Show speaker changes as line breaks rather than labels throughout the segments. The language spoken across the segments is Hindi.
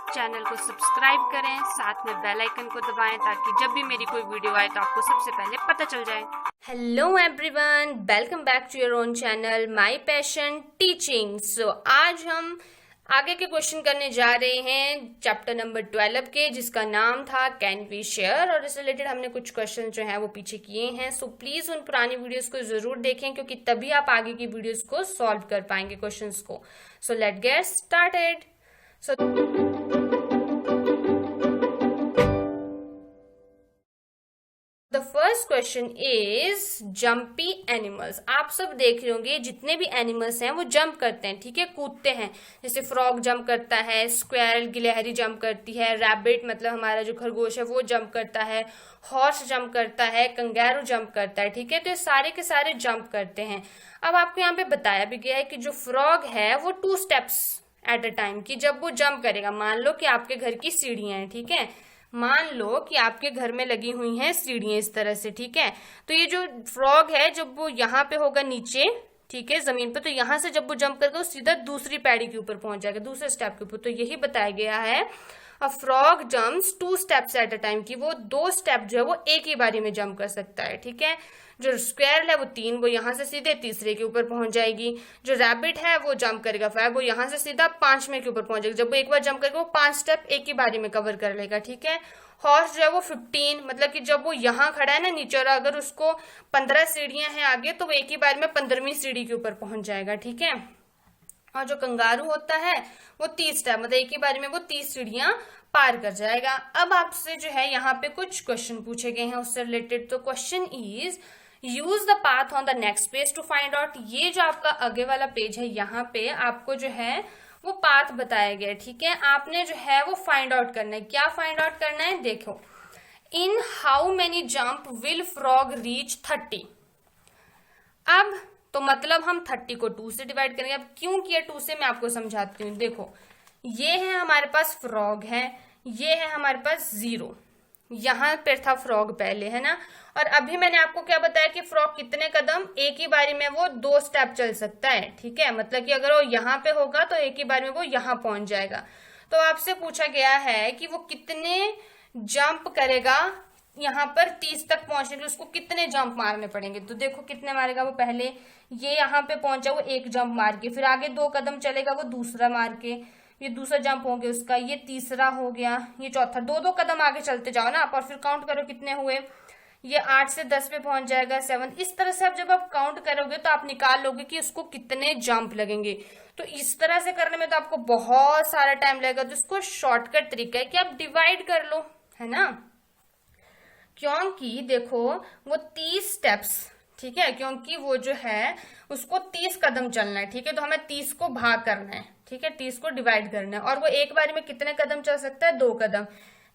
चैनल को सब्सक्राइब करें, साथ में बेल आइकन को दबाएं ताकि जब भी मेरी कोई वीडियो आए तो आपको सबसे पहले पता चल जाए। Hello everyone, welcome back to your own channel my passion teaching. So आज हम आगे के क्वेश्चन करने जा रहे हैं चैप्टर नंबर 12 के, जिसका नाम था कैन वी शेयर, और इससे रिलेटेड हमने कुछ क्वेश्चन जो है वो पीछे किए हैं। सो प्लीज उन पुरानी वीडियोस को जरूर देखें, क्योंकि तभी आप आगे की वीडियोस को सॉल्व कर पाएंगे क्वेश्चंस को। So let get started. So the first question is jumpy animals. आप सब देख रहे होंगे जितने भी एनिमल्स हैं वो जंप करते हैं, ठीक है, कूदते हैं। जैसे फ्रॉग जंप करता है, स्क्वेरल गिलहरी जंप करती है, रैबिट मतलब हमारा जो खरगोश है वो जंप करता है, हॉर्स जंप करता है, कंगारू जंप करता है, ठीक है। तो ये सारे के सारे जंप करते हैं। अब आपको यहाँ पे बताया भी गया है कि जो फ्रॉग है वो 2 स्टेप्स एट अ टाइम की जब वो जंप करेगा। मान लो कि आपके घर की सीढ़ियां हैं, ठीक है, मान लो कि आपके घर में लगी हुई हैं सीढ़ियां इस तरह से, ठीक है। तो ये जो फ्रॉग है जब वो यहाँ पे होगा नीचे, ठीक है, जमीन पे, तो यहाँ से जब वो जंप करके वो सीधा दूसरी पैड़ी के ऊपर पहुंच जाएगा, दूसरे स्टेप के ऊपर। तो यही बताया गया है a frog jumps 2 steps at a time, की वो 2 स्टेप जो है वो एक ही बारी में जंप कर सकता है, ठीक है। जो स्क्वेरल है वो 3, वो यहाँ से सीधे तीसरे के ऊपर पहुंच जाएगी। जो रैबिट है वो जंप करेगा 5, वो यहाँ से सीधा 5वें के ऊपर पहुंच जाएगी। जब वो एक बार जंप करेगा वो 5 स्टेप एक ही बारी में कवर कर लेगा, ठीक है। हॉर्स जो है वो 15, मतलब कि जब वो यहाँ खड़ा है ना नीचे, और अगर उसको 15 सीढ़ियां हैं आगे, तो वो एक ही बार में 15वीं सीढ़ी के ऊपर पहुंच जाएगा, ठीक है। और जो कंगारू होता है वो 30 स्टेप, मतलब एक ही बारी में वो 30 सीढ़ियां पार कर जाएगा। अब आपसे जो है यहाँ पे कुछ क्वेश्चन पूछे गए हैं उससे रिलेटेड। तो question is use the path on the next page to find out. ये जो आपका आगे वाला पेज है, यहाँ पे आपको जो है वो पाथ बताया गया है, ठीक है। आपने जो है वो फाइंड आउट करना है। क्या फाइंड आउट करना है, देखो, इन how many jump will frog reach 30। अब तो मतलब हम 30 को 2 से डिवाइड करेंगे। अब क्यों किया 2 से, मैं आपको समझाती हूँ। देखो, ये है हमारे पास फ्रॉग है, ये है हमारे पास 0, यहां पर था फ्रॉग पहले, है ना। और अभी मैंने आपको क्या बताया कि फ्रॉग कितने कदम एक ही बारी में वो 2 स्टेप चल सकता है, ठीक है। मतलब कि अगर वो यहाँ पे होगा तो एक ही बार में वो यहाँ पहुंच जाएगा। तो आपसे पूछा गया है कि वो कितने जंप करेगा यहाँ पर 30 तक पहुंचने के लिए, उसको कितने जंप मारने पड़ेंगे। तो देखो कितने मारेगा वो, पहले ये यहाँ पे पहुंचा वो 1 जंप मार के, फिर आगे 2 कदम चलेगा वो दूसरा मार के, ये दूसरा जंप हो गया उसका, ये तीसरा हो गया, ये चौथा, 2-2 कदम आगे चलते जाओ ना आप, और फिर काउंट करो कितने हुए। ये 8 से 10 पे पहुंच जाएगा 7। इस तरह से अब जब आप काउंट करोगे तो आप निकाल लोगे कि उसको कितने जंप लगेंगे। तो इस तरह से करने में तो आपको बहुत सारा टाइम लगेगा। तो इसको शॉर्टकट तरीका है कि आप डिवाइड कर लो, है ना। क्योंकि देखो वो 30 स्टेप्स, ठीक है, क्योंकि वो जो है उसको 30 कदम चलना है, ठीक है। तो हमें 30 को भाग करना है, ठीक है, 30 को डिवाइड करना है। और वो एक बार में कितने कदम चल सकता है, 2 कदम।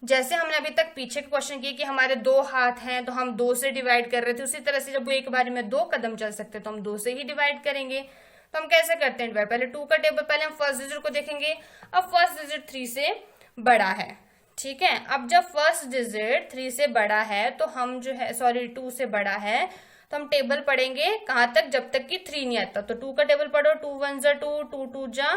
जैसे हमने अभी तक पीछे के क्वेश्चन किए कि हमारे 2 हाथ हैं तो हम 2 से डिवाइड कर रहे थे, उसी तरह से जब वो एक बार में 2 कदम चल सकते हैं तो हम 2 से ही डिवाइड करेंगे। तो हम कैसे करते हैं डिवाइड, पहले 2 का टेबल, पहले हम फर्स्ट डिजिट को देखेंगे। अब फर्स्ट डिजिट 3 से बड़ा है, ठीक है। अब जब फर्स्ट डिजिट 3 से बड़ा है तो हम जो है, सॉरी 2 से बड़ा है, तो हम टेबल पढ़ेंगे कहां तक, जब तक कि 3 नहीं आता। तो 2 का टेबल पढ़ो, 2 1 जा 2, 2 2 जा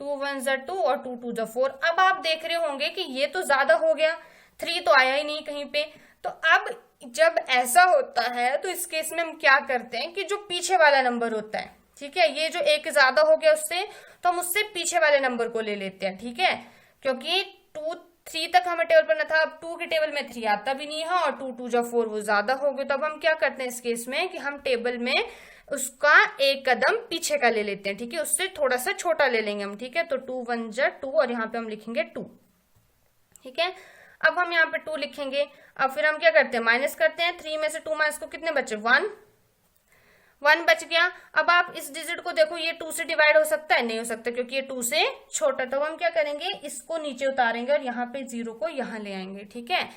2 1 जा 2 और 2 2 जा 4। अब आप देख रहे होंगे कि ये तो ज्यादा हो गया, 3 तो आया ही नहीं कहीं पे। तो अब जब ऐसा होता है तो इस केस में हम क्या करते हैं कि जो पीछे वाला नंबर होता है, ठीक है, ये जो एक ज्यादा हो गया उससे, तो हम उससे पीछे वाले नंबर को ले लेते हैं, ठीक है। क्योंकि 2 3 तक हमें टेबल पर न था, अब 2 के टेबल में 3 आता भी नहीं है, और 2 2 जा 4 वो ज्यादा हो गए। तो अब हम क्या करते हैं इस केस में कि हम टेबल में उसका 1 कदम पीछे का ले लेते हैं, ठीक है, उससे थोड़ा सा छोटा ले लेंगे हम, ठीक है। तो 2 1 जा 2 और यहाँ पे हम लिखेंगे 2, ठीक है। अब हम यहाँ पे 2 लिखेंगे। अब फिर हम क्या करते हैं, माइनस करते हैं। 3 में से 2 माइनस को कितने बचे, 1 बच गया। अब आप इस डिजिट को देखो, ये 2 से डिवाइड हो सकता है, नहीं हो सकता, क्योंकि ये 2 से छोटा। तो हम क्या करेंगे, इसको नीचे उतारेंगे और यहाँ पे 0 को यहाँ ले आएंगे, ठीक है।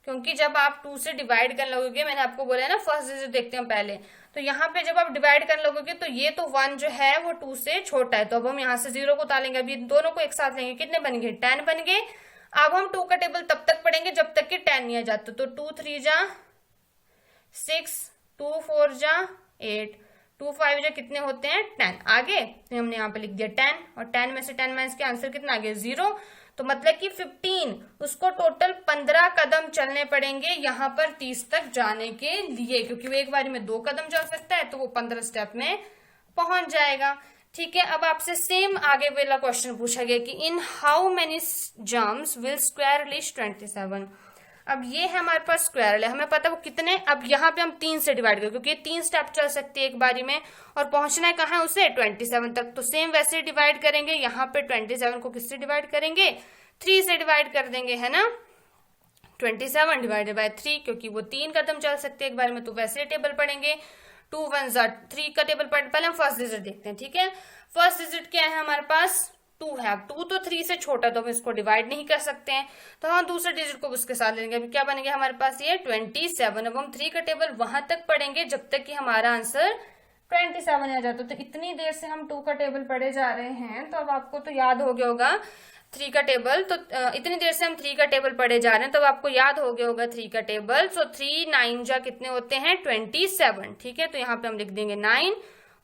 क्योंकि जब आप 2 से डिवाइड करने लगोगे, मैंने आपको बोला है ना फर्स्ट डिजिट देखते हैं पहले, तो यहाँ पे जब आप डिवाइड करने लगोगे तो ये तो 1 जो है वो 2 से छोटा है, तो अब हम यहाँ से 0 को उतारेंगे। अब ये दोनों को एक साथ लेंगे, कितने बन गए, 10 बन गए। अब हम 2 का टेबल तब तक पढ़ेंगे जब तक कि 10 नहीं आ जाता। तो 2 3 जा 6, 2 4 जा 8, 2 5 जो कितने होते हैं 10। आगे तो हमने यहाँ पे लिख दिया 10, और 10 में से 10 माइनस के आंसर कितना आ गया 0। तो मतलब कि 15, उसको टोटल 15 कदम चलने पड़ेंगे यहाँ पर 30 तक जाने के लिए, क्योंकि वो एक बारी में 2 कदम चल सकता है, तो वो 15 स्टेप में पहुंच जाएगा। ठीक है, अब आपसे सेम आगे वाला क्वेश्चन पूछा गया कि in how many jumps will square reach 27। अब ये है हमारे पास स्क्वायर है, हमें पता है वो कितने, अब यहाँ पे हम 3 से डिवाइड करें क्योंकि 3 स्टेप चल सकती है एक बारी में, और पहुंचना है कहाँ उसे 27 तक। तो सेम वैसे डिवाइड करेंगे, यहाँ पे 27 को किससे डिवाइड करेंगे 3 से डिवाइड कर देंगे, है ना। 27 डिवाइडेड बाय 3, क्योंकि वो 3 कदम चल सकते हैं एक बार में, तो वैसे टेबल पढ़ेंगे। 2 1 3 का टेबल पहले हम फर्स्ट डिजिट देखते हैं। ठीक है, फर्स्ट डिजिट क्या है हमारे पास 2 है। अब 2 तो 3 से छोटा, तो हम इसको डिवाइड नहीं कर सकते हैं, तो हम दूसरे डिजिट को उसके साथ लेंगे। अभी क्या बनेगा हमारे पास ये 27। अब हम 3 का टेबल वहां तक पढ़ेंगे जब तक कि हमारा आंसर 27 आ जाता। तो इतनी देर से हम 2 का टेबल पढ़े जा रहे हैं, तो अब आपको तो याद हो गया होगा 3 का टेबल। तो इतनी देर से हम 3 का टेबल पढ़े जा रहे हैं, तो आपको याद हो गया होगा 3 का टेबल। सो 3 9 जा कितने होते हैं 27। ठीक है, तो यहाँ पे हम लिख देंगे 9,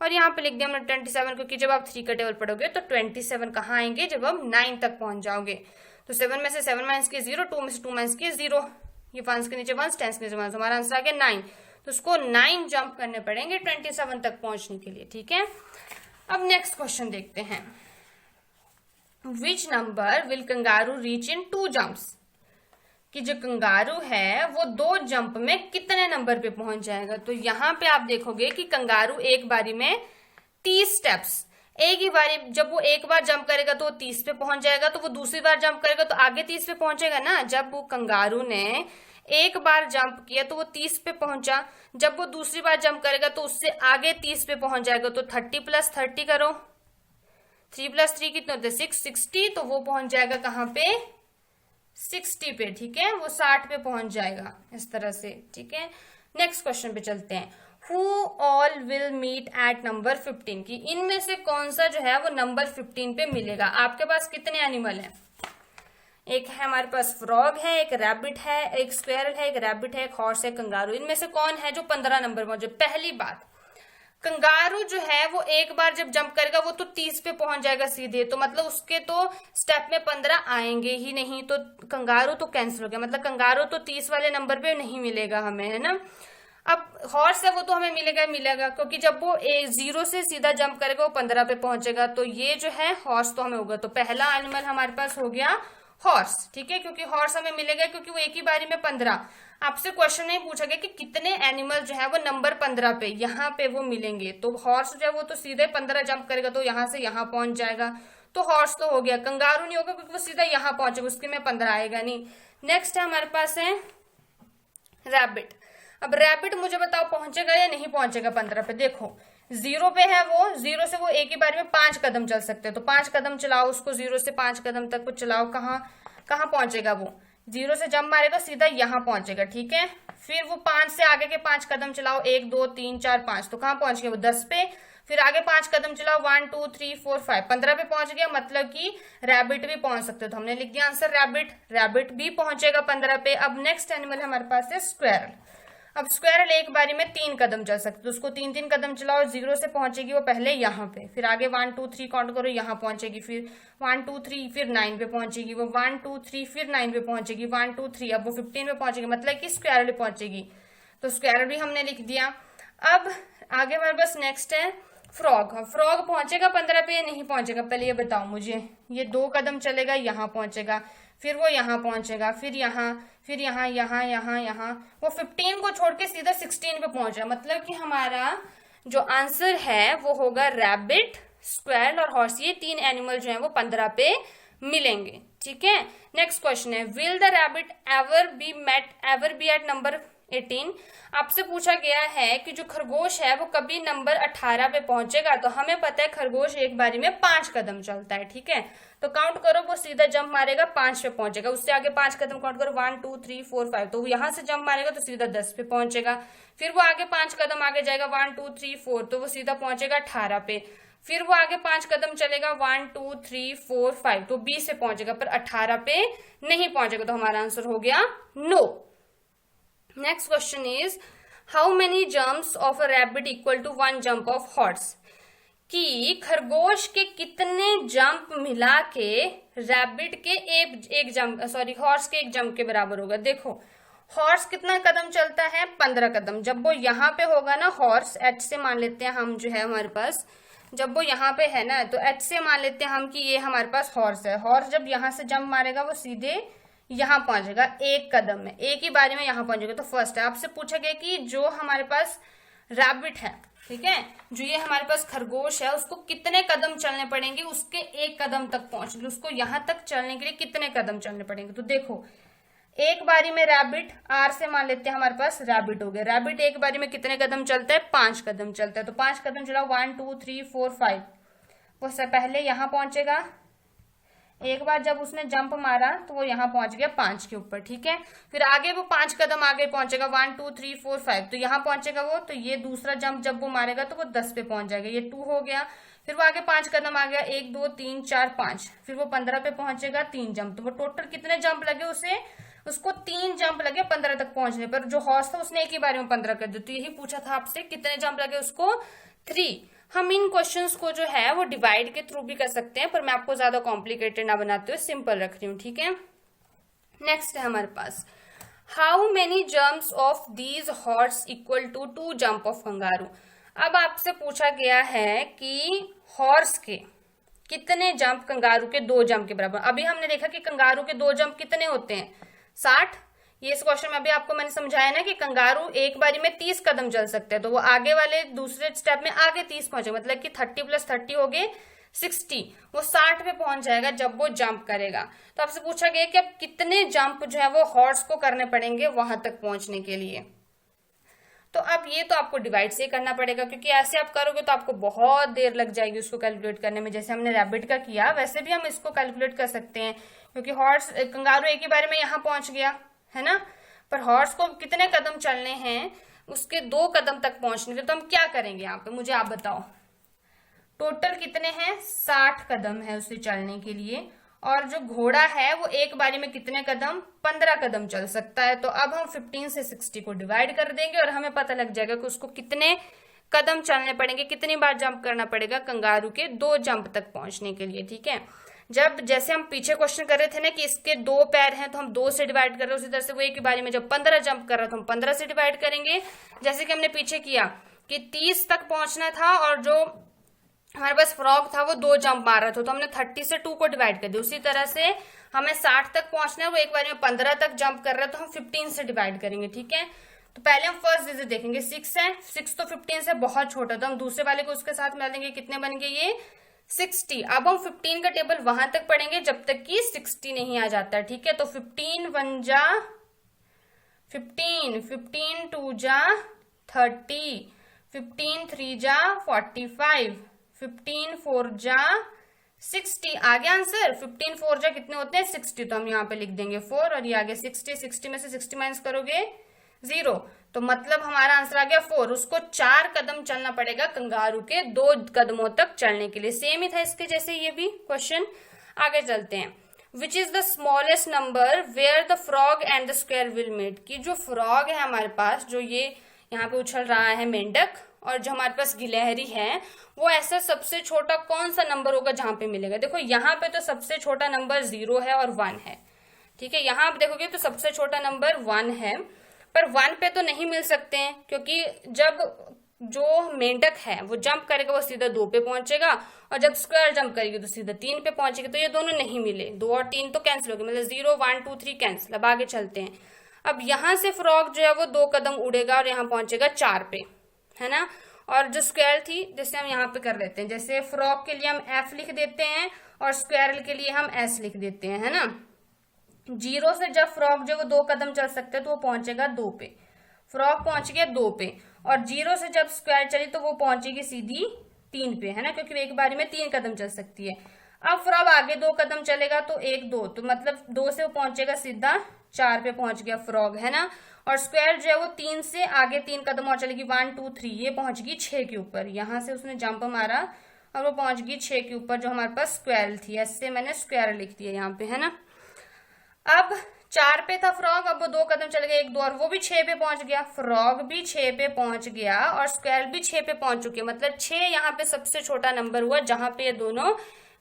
और यहाँ पे लिख दिया हमने 27, क्योंकि जब आप 3 का टेबल पढ़ोगे तो 27 कहाँ आएंगे जब हम 9 तक पहुंच जाओगे। तो 7 में से 7 माइनस के 0, 2 में से 2 माइनस के 0, ये 5 के नीचे 1, 10 के नीचे 1, हमारा आंसर आ गया 9। तो उसको 9 जंप करने पड़ेंगे 27 तक पहुंचने के लिए। ठीक है, अब नेक्स्ट क्वेश्चन देखते हैं। Which number will kangaroo reach in 2 jumps, कि जो कंगारू है वो 2 जंप में कितने नंबर पे पहुंच जाएगा। तो यहाँ पे आप देखोगे कि कंगारू एक बारी में 30 स्टेप्स, एक ही बारी, जब वो एक बार जंप करेगा तो वो 30 पे पहुंच जाएगा, तो वो दूसरी बार जंप करेगा तो आगे 30 पे पहुंचेगा ना। जब वो कंगारू ने एक बार जंप किया तो वो 30 पे पहुंचा, जब वो दूसरी बार जंप करेगा तो उससे आगे 30 पे पहुंच जाएगा। तो 30 + 30 करो, 3 + 3 कितने होते हैं 60, तो वो पहुंच जाएगा कहाँ पे 60 पे। ठीक है, वो 60 पे पहुंच जाएगा इस तरह से। ठीक है, नेक्स्ट क्वेश्चन पे चलते हैं। Who all will meet at number 15, की इनमें से कौन सा जो है वो नंबर 15 पे मिलेगा। आपके पास कितने एनिमल हैं, एक है हमारे पास फ्रॉग है, एक रैबिट है, एक स्क्वेरल है, एक रैबिट है, एक हॉर्स है, कंगारू। इनमें से कौन है जो 15 नंबर पर पहुंचे। पहली बात, कंगारू जो है वो एक बार जब जंप करेगा वो तो 30 पे पहुंच जाएगा सीधे, तो मतलब उसके तो स्टेप में 15 आएंगे ही नहीं, तो कंगारू तो कैंसिल हो गया, मतलब कंगारू तो 30 वाले नंबर पे नहीं मिलेगा हमें, है ना। अब हॉर्स है वो तो हमें मिलेगा, क्योंकि जब वो 0 से सीधा जंप करेगा वो 15 पे पहुंचेगा, तो ये जो है हॉर्स तो हमें होगा। तो पहला एनिमल हमारे पास हो गया हॉर्स। ठीक है, क्योंकि हॉर्स हमें मिलेगा क्योंकि वो एक ही बारी में 15। आपसे क्वेश्चन नहीं पूछा गया कि कितने एनिमल जो है वो नंबर 15 पे यहाँ पे वो मिलेंगे, तो हॉर्स जो है वो तो सीधे 15 जंप करेगा तो यहाँ से यहाँ पहुंच जाएगा, तो हॉर्स तो हो गया। कंगारू नहीं होगा क्योंकि वो सीधा यहाँ पहुंचेगा, उसके में 15 आएगा नहीं। नेक्स्ट है हमारे पास है रैबिट। अब रैबिट मुझे बताओ पहुंचेगा या नहीं पहुंचेगा 15 पे। देखो 0 पे है वो, 0 से वो एक ही बार में 5 कदम चल सकते हैं, तो 5 कदम चलाओ उसको, 0 से 5 कदम तक वो चलाओ, कहाँ पहुंचेगा वो 0 से जंप मारेगा सीधा यहाँ पहुंचेगा। ठीक है, फिर वो 5 से आगे के 5 कदम चलाओ, 1 2 3 4 5, तो कहाँ पहुंच गया वो 10 पे। फिर आगे 5 कदम चलाओ, 1 2 3 4 5, 15 पे पहुंच गया, मतलब कि रैबिट भी पहुंच सकते हो। तो हमने लिख दिया आंसर रैबिट भी पहुंचेगा 15 पे। अब नेक्स्ट एनिमल हमारे पास है स्क्वेरल। अब स्क्वेरल एक बारी में 3 कदम चल सकते, तो उसको 3 कदम चलाओ, 0 से पहुंचेगी वो पहले यहाँ पे, फिर आगे 1 2 3 काउंट करो, यहाँ पहुंचेगी, फिर 1 2 3 फिर 9 पे पहुंचेगी वो, 1 2 3 फिर 9 पे पहुंचेगी, 1 2 3 अब वो 15 पे पहुंचेगी, मतलब कि स्क्वेरल पहुंचेगी। तो स्क्वेरल भी हमने लिख दिया। अब आगे हमारे पास नेक्स्ट है फ्रॉग। फ्रॉग पहुंचेगा 15 पे या नहीं पहुंचेगा, पहले ये बताओ मुझे। ये 2 कदम चलेगा, यहाँ पहुंचेगा, फिर वो यहाँ पहुंचेगा, फिर यहाँ, फिर यहाँ, वो 15 को छोड़ के सीधा 16 पे पहुंच रहा, मतलब कि हमारा जो आंसर है वो होगा रैबिट, स्क्वेरल और हॉर्स। ये 3 एनिमल जो है वो 15 पे मिलेंगे। ठीक है, नेक्स्ट क्वेश्चन है will the rabbit ever be at number 18। आपसे पूछा गया है कि जो खरगोश है वो कभी नंबर 18 पे पहुंचेगा। तो हमें पता है खरगोश एक बारी में 5 कदम चलता है। ठीक है, तो काउंट करो, वो सीधा जंप मारेगा 5 पे पहुंचेगा, उससे आगे 5 कदम काउंट करो, 1 2 3 4 5, तो वो यहाँ से जंप मारेगा तो सीधा 10 पे पहुंचेगा। फिर वो आगे 5 कदम आगे जाएगा, 1 2 3 4, तो वो सीधा पहुंचेगा 18 पे। फिर वो आगे 5 कदम चलेगा, 1 2 3 4 5, तो 20 पे पहुंचेगा, पर 18 पे नहीं पहुंचेगा। तो हमारा आंसर हो गया no. Next question is how many jumps of a rabbit equal to 1 jump of horse, कि खरगोश के कितने जंप मिला के रैबिट के एक जंप, सॉरी हॉर्स के एक जंप के बराबर होगा। देखो हॉर्स कितना कदम चलता है, 15 कदम। जब वो यहाँ पे होगा ना, हॉर्स एच से मान लेते हैं हम, जो है हमारे पास, जब वो यहाँ पे है ना, तो एच से मान लेते हैं हम कि ये हमारे पास हॉर्स है। हॉर्स जब यहाँ से जंप मारेगा वो सीधे यहाँ पहुंचेगा, एक कदम में, एक ही बारी में यहाँ पहुंचेगा। तो फर्स्ट है, आपसे पूछा गया कि जो हमारे पास रैबिट है, ठीक है, जो ये हमारे पास खरगोश है, उसको कितने कदम चलने पड़ेंगे उसके एक कदम तक पहुंचने, उसको यहां तक चलने के लिए कितने कदम चलने पड़ेंगे। तो देखो एक बारी में रैबिट, आर से मान लेते हैं हमारे पास रैबिट हो गया। रैबिट एक बारी में कितने कदम चलता है, 5 कदम चलता है। तो 5 कदम चला, 1 2 3 4 5, वो से पहले यहां पहुंचेगा। एक बार जब उसने जंप मारा तो वो यहाँ पहुंच गया 5 के ऊपर, ठीक है। फिर आगे वो 5 कदम आगे पहुंचेगा, 1 2 3 4 5, तो यहाँ पहुंचेगा वो। तो ये दूसरा जंप जब वो मारेगा तो वो 10 पे पहुंच जाएगा, ये 2 हो गया। फिर वो आगे 5 कदम आ गया, 1 2 3 4 5, फिर वो 15 पे पहुंचेगा, 3 जंप। तो वो टोटल कितने जंप लगे उसे, उसको 3 जंप लगे 15 तक पहुंचने पर। जो हॉर्स था उसने एक ही बारे में 15 कर दिया। तो यही पूछा था आपसे, कितने जंप लगे उसको, 3। हम इन क्वेश्चंस को जो है वो डिवाइड के थ्रू भी कर सकते हैं, पर मैं आपको ज्यादा कॉम्प्लिकेटेड ना बनाते हुए सिंपल रख रही हूँ, ठीक है। नेक्स्ट है हमारे पास, how many jumps of these horse equal to 2 jump of kangaroo. अब आपसे पूछा गया है कि हॉर्स के कितने जंप कंगारू के 2 जंप के बराबर। अभी हमने देखा कि कंगारू के 2 जंप कितने होते हैं, 60। ये इस क्वेश्चन में अभी आपको मैंने समझाया ना कि कंगारू एक बारी में 30 कदम चल सकते हैं, तो वो आगे वाले दूसरे स्टेप में आगे 30 पहुंचे, मतलब कि 30 + 30 हो गए 60। वो 60 पे पहुंच जाएगा जब वो जंप करेगा। तो आपसे पूछा गया कि अब कितने जंप जो है वो हॉर्स को करने पड़ेंगे वहां तक पहुंचने के लिए। तो अब ये तो आपको डिवाइड से करना पड़ेगा, क्योंकि ऐसे आप करोगे तो आपको बहुत देर लग जाएगी उसको कैलकुलेट करने में। जैसे हमने रैबिट का किया वैसे भी हम इसको कैलकुलेट कर सकते हैं, क्योंकि हॉर्स, कंगारू एक ही बारे में यहाँ पहुंच गया है ना, पर हॉर्स को कितने कदम चलने हैं उसके 2 कदम तक पहुंचने के। तो हम क्या करेंगे यहाँ पे, मुझे आप बताओ। टोटल कितने हैं, 60 कदम है उसे चलने के लिए, और जो घोड़ा है वो एक बारी में कितने कदम, 15 कदम चल सकता है। तो अब हम 15 से 60 को डिवाइड कर देंगे और हमें पता लग जाएगा कि उसको कितने कदम चलने पड़ेंगे, कितनी बार जंप करना पड़ेगा कंगारू के 2 जंप तक पहुंचने के लिए, ठीक है। जब जैसे हम पीछे क्वेश्चन कर रहे थे ना कि इसके 2 पैर हैं तो हम 2 से डिवाइड कर रहे हैं, उसी तरह से वो एक ही बारी में जब 15 जंप कर रहा था हम 15 से डिवाइड करेंगे। जैसे कि हमने पीछे किया कि 30 तक पहुंचना था और जो हमारे पास फ्रॉग था वो 2 जंप मार रहा था, तो हमने 30 से 2 को डिवाइड कर दिया। उसी तरह से हमें 60 तक पहुंचना है, वो एक बार में 15 तक जंप कर रहा है, तो हम 15 से डिवाइड करेंगे, ठीक है। तो पहले हम फर्स्ट डिजिट देखेंगे, 6 है, 6 तो 15 से बहुत छोटा, तो हम दूसरे वाले को उसके साथ मिला देंगे, कितने बनेंगे ये 60। अब हम 15 का टेबल वहां तक पढ़ेंगे जब तक कि 60 नहीं आ जाता, ठीक है। तो 15 1 जा 15, 15 2 जा 30, 15 3 जा 45, 15 4 जा 60। आगे आंसर 15 4 जा कितने होते हैं 60, तो हम यहाँ पे लिख देंगे 4, और ये आगे 60, 60 में से 60 माइनस करोगे 0, तो मतलब हमारा आंसर आ गया 4। उसको 4 कदम चलना पड़ेगा कंगारू के 2 कदमों तक चलने के लिए। सेम ही था इसके जैसे ये भी क्वेश्चन। आगे चलते हैं, which is the smallest number where the frog and the square will meet. कि जो फ्रॉग है हमारे पास, जो ये यहाँ पे उछल रहा है मेंढक, और जो हमारे पास गिलहरी है, वो ऐसा सबसे छोटा कौन सा नंबर होगा जहां पे मिलेगा। देखो यहाँ पे तो सबसे छोटा नंबर 0 है और 1 है, ठीक है। यहाँ आप देखोगे तो सबसे छोटा नंबर 1 है, पर 1 पे तो नहीं मिल सकते हैं, क्योंकि जब जो मेंढक है वो जंप करेगा वो सीधा 2 पे पहुंचेगा, और जब स्क्वायर जंप करेगी तो सीधा 3 पे पहुंचेगी। तो ये दोनों नहीं मिले, 2 और 3 तो कैंसिल हो गए, मतलब 0 1 2 3 कैंसिल। अब आगे चलते हैं, अब यहां से फ्रॉग जो है वो 2 कदम उड़ेगा और यहाँ पहुंचेगा 4 पे, है ना। और जो स्क्वायर थी, जैसे हम यहाँ पे कर लेते हैं, जैसे फ्रॉग के लिए हम F लिख देते हैं और स्क्वायरल के लिए हम S लिख देते हैं, है ना। 0 से जब फ्रॉग जो वो 2 कदम चल सकते हैं तो वो पहुंचेगा 2 पे, फ्रॉग पहुंच गया 2 पे, और 0 से जब स्क्वायर चली तो वो पहुंचेगी सीधी 3 पे, है ना, क्योंकि वो एक बारी में 3 कदम चल सकती है। अब फ्रॉग आगे 2 कदम चलेगा तो 1 2, तो मतलब 2 से वो पहुंचेगा सीधा 4 पे पहुंच गया फ्रॉग, है ना। और स्क्वायर जो है वो 3 से आगे 3 कदम और चलेगी, 1 2 3, ये पहुंच गई 6 के ऊपर। यहां से उसने जंप मारा और वो पहुंच गई 6 के ऊपर, जो हमारे पास स्क्वायर थी, ऐसे मैंने स्क्वायर लिख दिया यहाँ पे, है ना। अब 4 पे था फ्रॉग, अब वो 2 कदम चल गया, 1 2 और वो भी 6 पे पहुंच गया, फ्रॉग भी 6 पे पहुंच गया और स्क्वेरल भी 6 पे पहुंच चुके, मतलब 6 यहाँ पे सबसे छोटा नंबर हुआ जहां पे ये दोनों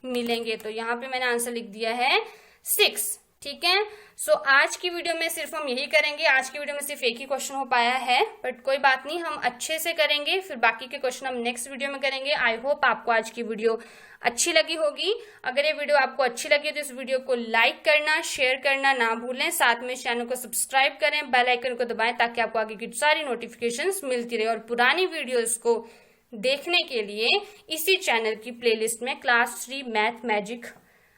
मिलेंगे। तो यहाँ पे मैंने आंसर लिख दिया है 6। ठीक है, सो आज की वीडियो में सिर्फ हम यही करेंगे। आज की वीडियो में सिर्फ एक ही क्वेश्चन हो पाया है, बट कोई बात नहीं, हम अच्छे से करेंगे, फिर बाकी के क्वेश्चन हम नेक्स्ट वीडियो में करेंगे। आई होप आपको आज की वीडियो अच्छी लगी होगी। अगर ये वीडियो आपको अच्छी लगी तो इस वीडियो को लाइक करना, शेयर करना ना भूलें, साथ में चैनल को सब्सक्राइब करें, बेल आइकन को दबाएं ताकि आपको आगे की सारी नोटिफिकेशंस मिलती रहे। और पुरानी वीडियोस को देखने के लिए इसी चैनल की प्लेलिस्ट में क्लास 3 मैथ मैजिक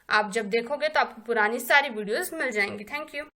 आप जब देखोगे तो आपको पुरानी सारी वीडियोस मिल जाएंगी। Thank you.